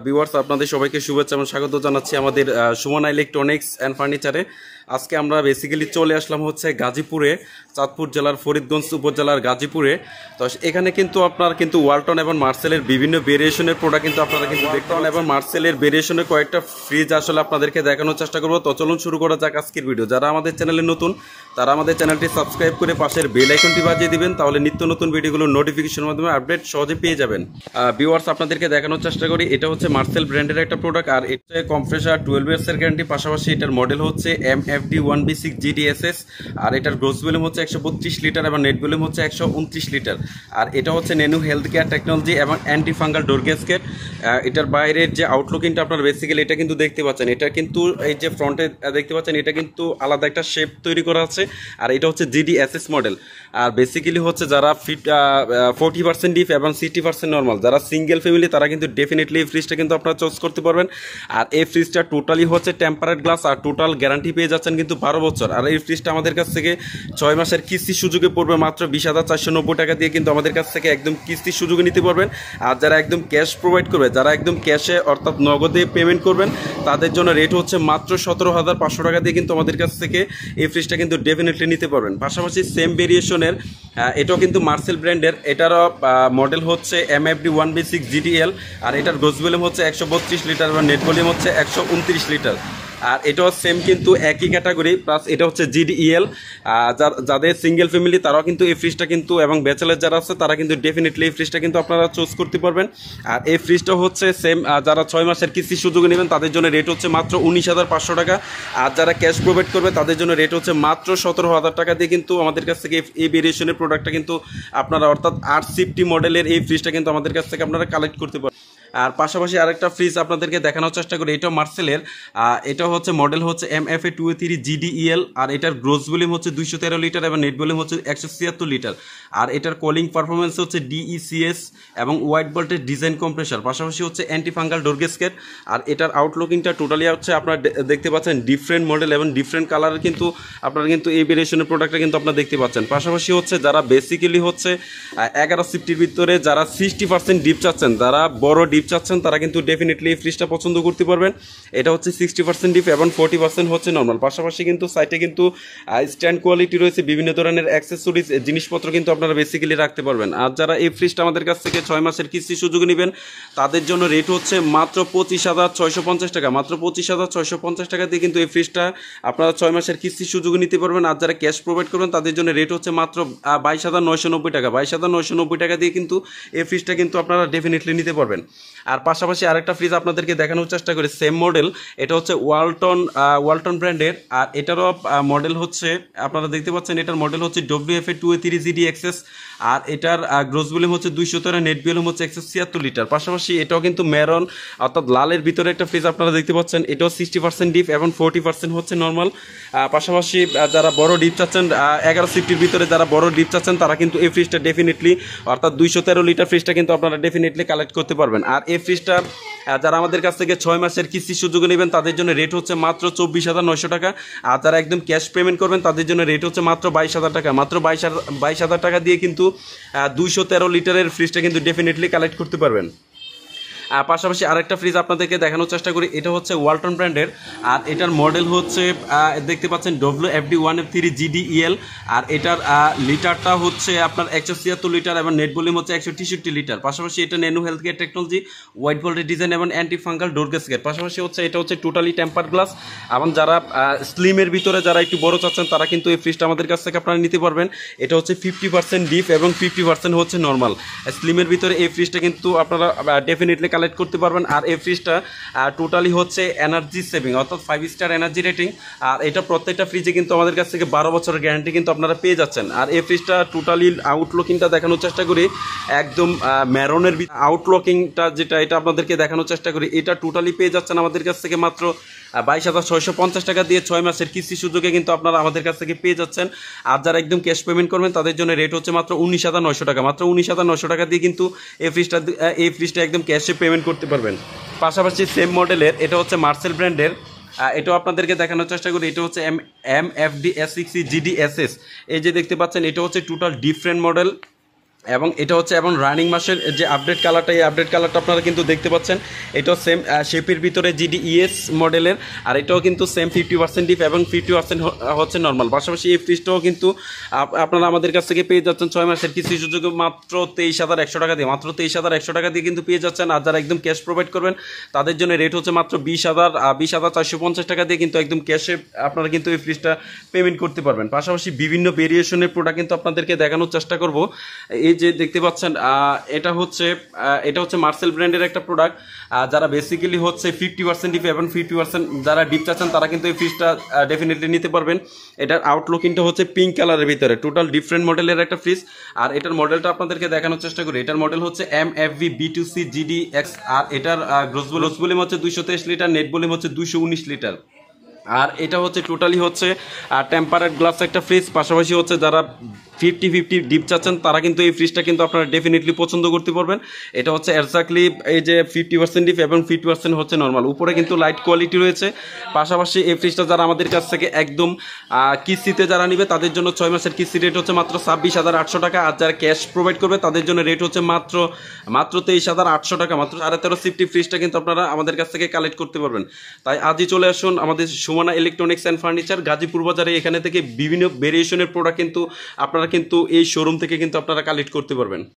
Viewers আপনাদের সবাইকে শুভেচ্ছা এবং স্বাগত জানাচ্ছি আমাদের সুমনা ইলেকট্রনিক্স অ্যান্ড ফার্নিচারে। আজকে আমরা বেসিক্যালি চলে আসলাম হচ্ছে গাজীপুরে, চাঁদপুর জেলার ফরিদগঞ্জ উপজেলার গাজীপুরে। তো এখানে কিন্তু আপনার কিন্তু ওয়ালটন এবং মার্সেলের বিভিন্ন ভেরিয়েশনের প্রোডাক্ট কিন্তু আপনারা কিন্তু ওয়ালটন এবং মার্সেলের ভেরিয়েশনের কয়েকটা ফ্রিজ আসলে আপনাদেরকে দেখানোর চেষ্টা করবো। তো চলুন শুরু করা যাক আজকের ভিডিও। যারা আমাদের চ্যানেলে নতুন তারা আমাদের চ্যানেলটি সাবস্ক্রাইব করে পাশের বেল আইকনটি বাজিয়ে দিবেন, তাহলে নিত্য নতুন ভিডিওগুলো নোটিফিকেশনের মাধ্যমে আপডেট সহজে পেয়ে যাবেন। ভিউয়ার্স আপনাদেরকে দেখানোর চেষ্টা করি, এটা হচ্ছে মার্সেল ব্র্যান্ডের একটা প্রোডাক্ট, আর এটা কম্প্রেসার 12 ইয়ার্স এর গ্যারান্টি, পাশাপাশি এটার মডেল হচ্ছে MFD1B6 GDSS, আর এটার গ্রোস ভলিউম হচ্ছে 132 লিটার এবং নেট ভলিউম হচ্ছে 129 লিটার। আর এটা হচ্ছে নেনু হেলথ কেয়ার টেকনোলজি এবং অ্যান্টি ফাঙ্গাল ডোর গ্যাসকেট। এটার বাইরের যে আউটলুকিংটা আপনারা বেসিক্যালি এটা কিন্তু দেখতে পাচ্ছেন, এটা কিন্তু এই যে ফ্রন্টে দেখতে পাচ্ছেন এটা কিন্তু আলাদা একটা শেপ তৈরি করা আছে, আর এটা হচ্ছে GDSS মডেল। আর বেসিক্যালি হচ্ছে যারা 40% ডিপ এবং 60% নর্মাল, যারা সিঙ্গেল ফ্যামিলি তারা কিন্তু ডেফিনেটলি এই ফ্রিজটা কিন্তু আপনারা চয়েস করতে পারবেন। আর এই ফ্রিজটা টোটালি হচ্ছে টেম্পারেট গ্লাস, আর টোটাল গ্যারান্টি পেয়ে যাচ্ছেন কিন্তু 12 বছর। আর এই ফ্রিজটা আমাদের কাছ থেকে 6 মাসের কিস্তি সুযোগে পড়বে মাত্র 20,490 টাকা দিয়ে কিন্তু আমাদের কাছ থেকে একদম কিস্তির সুযোগে নিতে পারবেন। আর যারা একদম ক্যাশ প্রোভাইড করবে, যারা একদম ক্যাশে অর্থাৎ নগদে পেমেন্ট করবেন, তাদের জন্য রেট হচ্ছে মাত্র 17,500 টাকা দিয়ে কিন্তু আমাদের কাছ থেকে এই ফ্রিজটা কিন্তু ডেফিনেটলি নিতে পারবেন। পাশাপাশি সেম ভেরিয়েশনের এটাও কিন্তু মার্সেল ব্র্যান্ডের, এটারও মডেল হচ্ছে MFD1B6 GDL, আর এটার গ্রোস ভলিউম হচ্ছে 132 লিটার এবং নেট ভলিউম হচ্ছে 129 লিটার। আর এটাও সেম কিন্তু একই ক্যাটাগরি, প্লাস এটা হচ্ছে GDEL। যাদের সিঙ্গেল ফ্যামিলি তারাও কিন্তু এই ফ্রিজটা কিন্তু, এবং ব্যাচেলার যারা আছে তারা কিন্তু ডেফিনেটলি এই ফ্রিজটা কিন্তু আপনারা চুজ করতে পারবেন। আর এই ফ্রিজটা হচ্ছে সেম, যারা 6 মাসের কিস্তির সুযোগ নেবেন তাদের জন্য রেট হচ্ছে মাত্র 19,500 টাকা। আর যারা ক্যাশ প্রোভাইড করবে তাদের জন্য রেট হচ্ছে মাত্র 17,000 টাকা দিয়ে কিন্তু আমাদের কাছ থেকে এই ভেরিয়েশনের প্রোডাক্টটা কিন্তু আপনারা, অর্থাৎ 850 মডেলের এই ফ্রিজটা কিন্তু আমাদের কাছ থেকে আপনারা কালেক্ট করতে পারবেন। আর পাশাপাশি আরেকটা ফ্রিজ আপনাদেরকে দেখানোর চেষ্টা করি, এটাও মার্সেলের, এটা হচ্ছে মডেল হচ্ছে MFA2A3 GDEL, আর এটার গ্রোস ভলিউম হচ্ছে 213 লিটার এবং নেট ভলিউম হচ্ছে 176 লিটার। আর এটার কলিং পারফরমেন্স হচ্ছে DECS এবং ওয়াইড ভোল্টেজ ডিজাইন কম্প্রেসার, পাশাপাশি হচ্ছে অ্যান্টি ফাঙ্গাল ডোর গ্যাসকেট। আর এটার আউটলুকিংটা টোটালি হচ্ছে আপনারা দেখতে পাচ্ছেন ডিফারেন্ট মডেল এবং ডিফারেন্ট কালারের কিন্তু আপনারা কিন্তু এই ভেরিয়েশনের প্রোডাক্টটা কিন্তু আপনারা দেখতে পাচ্ছেন। পাশাপাশি হচ্ছে যারা বেসিক্যালি হচ্ছে 11 সিফটির ভিতরে যারা 60% ডিপ চাচ্ছেন, যারা বড় ডিপ চাচ্ছেন, তারা কিন্তু ডেফিনেটলি এই ফ্রিজটা পছন্দ করতে পারবেন। এটা হচ্ছে 60% ডিপ এবং 40% হচ্ছে নর্মাল। পাশাপাশি কিন্তু সাইটে কিন্তু স্ট্যান্ড কোয়ালিটি রয়েছে, বিভিন্ন ধরনের অ্যাক্সেসরিজ জিনিসপত্র কিন্তু আপনারা বেসিক্যালি রাখতে পারবেন। আর যারা এই ফ্রিজটা আমাদের কাছ থেকে 6 মাসের কিস্তি সুযোগ নেবেন তাদের জন্য রেট হচ্ছে মাত্র 25,650 টাকা, মাত্র 25,650 টাকা দিয়ে কিন্তু এই ফ্রিজটা আপনারা 6 মাসের কিস্তি সুযোগ নিতে পারবেন। আর যারা ক্যাশ প্রোভাইড করবেন তাদের জন্য রেট হচ্ছে মাত্র 22,990 টাকা, 22,990 টাকা দিয়ে কিন্তু এই ফ্রিজটা কিন্তু আপনারা ডেফিনেটলি নিতে পারবেন। আর পাশাপাশি আরেকটা ফ্রিজ আপনাদেরকে দেখানোর চেষ্টা করি, সেম মডেল, এটা হচ্ছে ওয়ালটন ব্র্যান্ডের, আর এটারও মডেল হচ্ছে আপনারা দেখতে পাচ্ছেন, এটার মডেল হচ্ছে WFA2A3 GDXS, আর এটার গ্রোস ভলিউম হচ্ছে 213, নেট ভলিউম হচ্ছে 176 লিটার। পাশাপাশি এটাও কিন্তু মেরন অর্থাৎ লালের ভিতরে একটা ফ্রিজ আপনারা দেখতে পাচ্ছেন, এটাও 60% ডিপ এবং 40% হচ্ছে নর্মাল। পাশাপাশি যারা বড় ডিপ চাচ্ছেন, 11 সিফটির ভিতরে যারা বড় ডিপ চাচ্ছেন তারা কিন্তু এই ফ্রিজটা ডেফিনেটলি, অর্থাৎ 213 লিটার ফ্রিজটা কিন্তু আপনারা ডেফিনেটলি কালেক্ট করতে পারবেন। আর এই ফ্রিজটা যারা আমাদের কাছ থেকে 6 মাসের কিস্তির সুযোগ নেবেন তাদের জন্য রেট হচ্ছে মাত্র 24,900 টাকা। আর যারা একদম ক্যাশ পেমেন্ট করবেন তাদের জন্য রেট হচ্ছে মাত্র 22,000 টাকা, মাত্র 22,000 টাকা দিয়ে কিন্তু 213 লিটারের ফ্রিজটা কিন্তু ডেফিনেটলি কালেক্ট করতে পারবেন। পাশাপাশি আরেকটা ফ্রিজ আপনাদেরকে দেখানোর চেষ্টা করি, এটা হচ্ছে ওয়ালটন ব্র্যান্ডের, আর এটার মডেল হচ্ছে দেখতে পাচ্ছেন WFD1F3 GDEL, আর এটার লিটারটা হচ্ছে আপনার 176 লিটার এবং নেট ভলিউম হচ্ছে 163 লিটার। পাশাপাশি এটা nano health care technology, wide voltage design এবং অ্যান্টি ফাঙ্গাল ডোর গ্যাসকেট। পাশাপাশি হচ্ছে এটা হচ্ছে টোটালি টেম্পার গ্লাস, এবং যারা স্লিমের ভিতরে যারা একটু বড় চাচ্ছেন তারা কিন্তু এই ফ্রিজটা আমাদের কাছ থেকে আপনারা নিতে পারবেন। এটা হচ্ছে 50% ডিপ এবং 50% হচ্ছে নর্মাল। স্লিমের ভিতরে এই ফ্রিজটা কিন্তু আপনারা ডেফিনেটলি কালেক্ট করতে পারবেন। আর এই ফ্রিজটা টোটালি হচ্ছে এনার্জি সেভিং, অর্থাৎ 5 স্টার এনার্জি রেটিং। আর এটা প্রত্যেকটা ফ্রিজে কিন্তু আমাদের কাছ থেকে 12 বছরের গ্যারান্টি কিন্তু আপনারা পেয়ে যাচ্ছেন। আর এই ফ্রিজটা টোটালি আউটলুকিংটা দেখানোর চেষ্টা করি, একদম ম্যারনের আউটলুকিংটা যেটা এটা আপনাদেরকে দেখানোর চেষ্টা করি, এটা টোটালি পেয়ে যাচ্ছেন আমাদের কাছ থেকে মাত্র 22,650 টাকা দিয়ে 6 মাসের কিস্তি সুযোগে কিন্তু আপনারা আমাদের কাছ থেকে পেয়ে যাচ্ছেন। আর যারা একদম ক্যাশ পেমেন্ট করবেন তাদের জন্য রেট হচ্ছে মাত্র 19,900 টাকা, মাত্র 19,900 টাকা দিয়ে কিন্তু এই ফ্রিজটা একদম ক্যাশে পেমেন্ট করতে পারবেন। পাশাপাশি সেম মডেলের এটা হচ্ছে মার্সেল ব্র্যান্ডের, এটাও আপনাদেরকে দেখানোর চেষ্টা করি, এটা হচ্ছে MFD-S60 GDSS। এই যে দেখতে পাচ্ছেন এটা হচ্ছে টোটাল ডিফারেন্ট মডেল, এবং এটা হচ্ছে এবং রানিং মাসের যে আপডেট কালারটা, এই আপডেট কালারটা আপনারা কিন্তু দেখতে পাচ্ছেন। এটাও সেম শেপের ভিতরে GD-ES মডেলের, আর এটাও কিন্তু সেম 50% ডিপ এবং 50% হচ্ছে নর্মাল। পাশাপাশি এই ফ্রিজটাও কিন্তু আপনারা আমাদের কাছ থেকে পেয়ে যাচ্ছেন 6 মাসের কিস্তি সুযোগ মাত্র 23,100 টাকা দিয়ে, মাত্র 23,100 টাকা দিয়ে কিন্তু পেয়ে যাচ্ছেন। আর যারা একদম ক্যাশ প্রোভাইড করবেন তাদের জন্য রেট হচ্ছে মাত্র 20,450 টাকা দিয়ে কিন্তু একদম ক্যাশে আপনারা কিন্তু এই ফ্রিজটা পেমেন্ট করতে পারবেন। পাশাপাশি বিভিন্ন ভেরিয়েশনের প্রোডাক্ট কিন্তু আপনাদেরকে দেখানোর চেষ্টা করব। এই যে দেখতে পাচ্ছেন এটা হচ্ছে মার্সেল ব্র্যান্ডের একটা প্রোডাক্ট। যারা বেসিক্যালি হচ্ছে 50% ডিপ এবং 50% যারা ডিপ চাচ্ছেন তারা কিন্তু এই ফ্রিজটা ডেফিনেটলি নিতে পারবেন। এটার আউটলুকিংটা হচ্ছে পিঙ্ক কালারের ভিতরে, টোটাল ডিফারেন্ট মডেলের একটা ফ্রিজ। আর এটার মডেলটা আপনাদেরকে দেখানোর চেষ্টা করি। এটার মডেল হচ্ছে MFV B2C GDX, আর এটার গ্রোস ভলিউম হচ্ছে 223 লিটার, নেট ভলিউম হচ্ছে 219 লিটার। আর এটা হচ্ছে টোটালি হচ্ছে টেম্পারেট গ্লাস একটা ফ্রিজ। পাশাপাশি হচ্ছে যারা 50-50 ডিপ চাচ্ছেন তারা কিন্তু এই ফ্রিজটা কিন্তু আপনারা ডেফিনেটলি পছন্দ করতে পারবেন। এটা হচ্ছে এক্স্যাক্টলি এই যে 50% ডিপ এবং 50% হচ্ছে নর্মাল, উপরে কিন্তু লাইট কোয়ালিটি রয়েছে। পাশাপাশি এই ফ্রিজটা যারা আমাদের কাছ থেকে একদম কিস্তিতে যারা নিবে তাদের জন্য 6 মাসের কিস্তি রেট হচ্ছে মাত্র 26,800 টাকা। আর যারা ক্যাশ প্রোভাইড করবে তাদের জন্য রেট হচ্ছে মাত্র 23,800 টাকা। মাত্র 13.5 সিফটি ফ্রিজটা কিন্তু আপনারা আমাদের কাছ থেকে কালেক্ট করতে পারবেন। তাই আজই চলে আসুন আমাদের Sumana electronics and furniture Gazipur বাজারে। এখানে থেকে বিভিন্ন ভেরিয়েশনের প্রোডাক্ট কিন্তু আপনারা কিন্তু এই শোরুম থেকে কিন্তু আপনারা কালেক্ট করতে পারবেন।